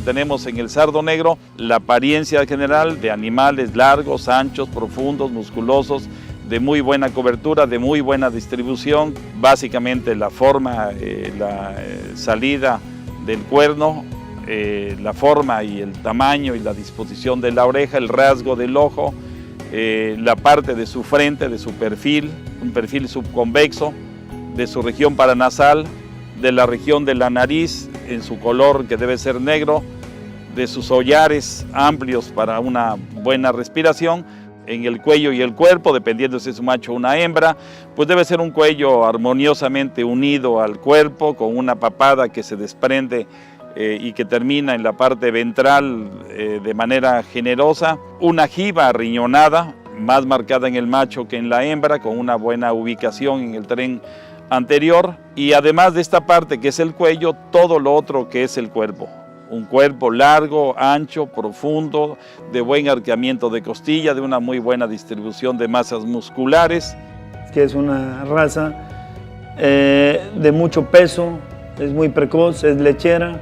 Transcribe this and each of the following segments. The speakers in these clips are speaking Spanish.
tenemos en el sardo negro la apariencia general de animales largos, anchos, profundos, musculosos, de muy buena cobertura, de muy buena distribución. Básicamente la forma, la salida del cuerno, la forma y el tamaño y la disposición de la oreja, el rasgo del ojo, la parte de su frente, de su perfil, un perfil subconvexo, de su región paranasal, de la región de la nariz en su color que debe ser negro, de sus hollares amplios para una buena respiración, en el cuello y el cuerpo, dependiendo si es un macho o una hembra, pues debe ser un cuello armoniosamente unido al cuerpo, con una papada que se desprende y que termina en la parte ventral de manera generosa, una jiba arriñonada, más marcada en el macho que en la hembra, con una buena ubicación en el tren anterior, y además de esta parte que es el cuello, todo lo otro que es el cuerpo. Un cuerpo largo, ancho, profundo, de buen arqueamiento de costilla, de una muy buena distribución de masas musculares. Que es una raza de mucho peso, es muy precoz, es lechera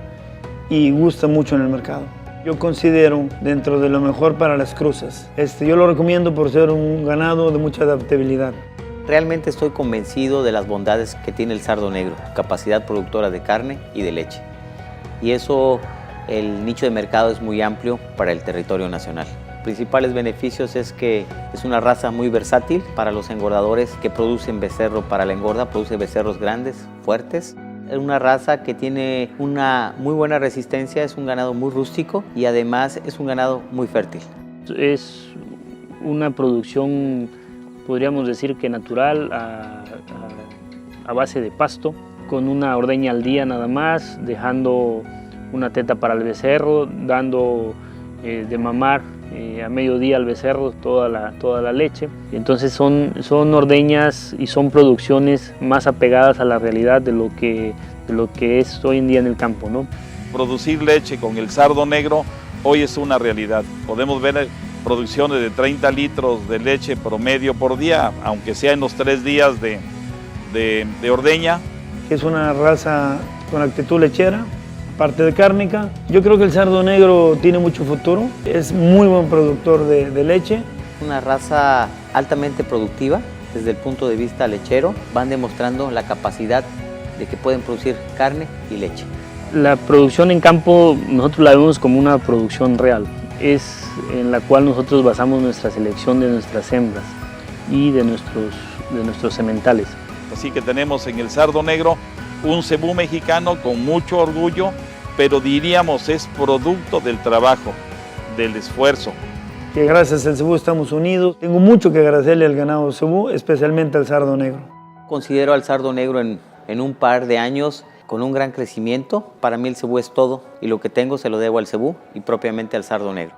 y gusta mucho en el mercado. Yo considero dentro de lo mejor para las cruzas. Yo lo recomiendo por ser un ganado de mucha adaptabilidad. Realmente estoy convencido de las bondades que tiene el sardo negro, capacidad productora de carne y de leche. Y eso, el nicho de mercado es muy amplio para el territorio nacional. Principales beneficios es que es una raza muy versátil para los engordadores que producen becerro para la engorda, produce becerros grandes, fuertes. Es una raza que tiene una muy buena resistencia, es un ganado muy rústico y además es un ganado muy fértil. Es una producción, podríamos decir que natural, a base de pasto, con una ordeña al día nada más, dejando una teta para el becerro, dando de mamar a mediodía al becerro toda la leche. Entonces son ordeñas y son producciones más apegadas a la realidad de lo que es hoy en día en el campo, ¿no? Producir leche con el sardo negro hoy es una realidad. Podemos ver producciones de 30 litros de leche promedio por día, aunque sea en los 3 días de ordeña. Es una raza con actitud lechera, parte de cárnica. Yo creo que el sardo negro tiene mucho futuro, es muy buen productor de leche. Una raza altamente productiva desde el punto de vista lechero, van demostrando la capacidad de que pueden producir carne y leche. La producción en campo nosotros la vemos como una producción real, es en la cual nosotros basamos nuestra selección de nuestras hembras y de nuestros sementales. Así que tenemos en el sardo negro un cebú mexicano con mucho orgullo, pero diríamos es producto del trabajo, del esfuerzo. Que gracias al cebú estamos unidos. Tengo mucho que agradecerle al ganado cebú, especialmente al sardo negro. Considero al sardo negro en un par de años con un gran crecimiento. Para mí el cebú es todo y lo que tengo se lo debo al cebú y propiamente al sardo negro.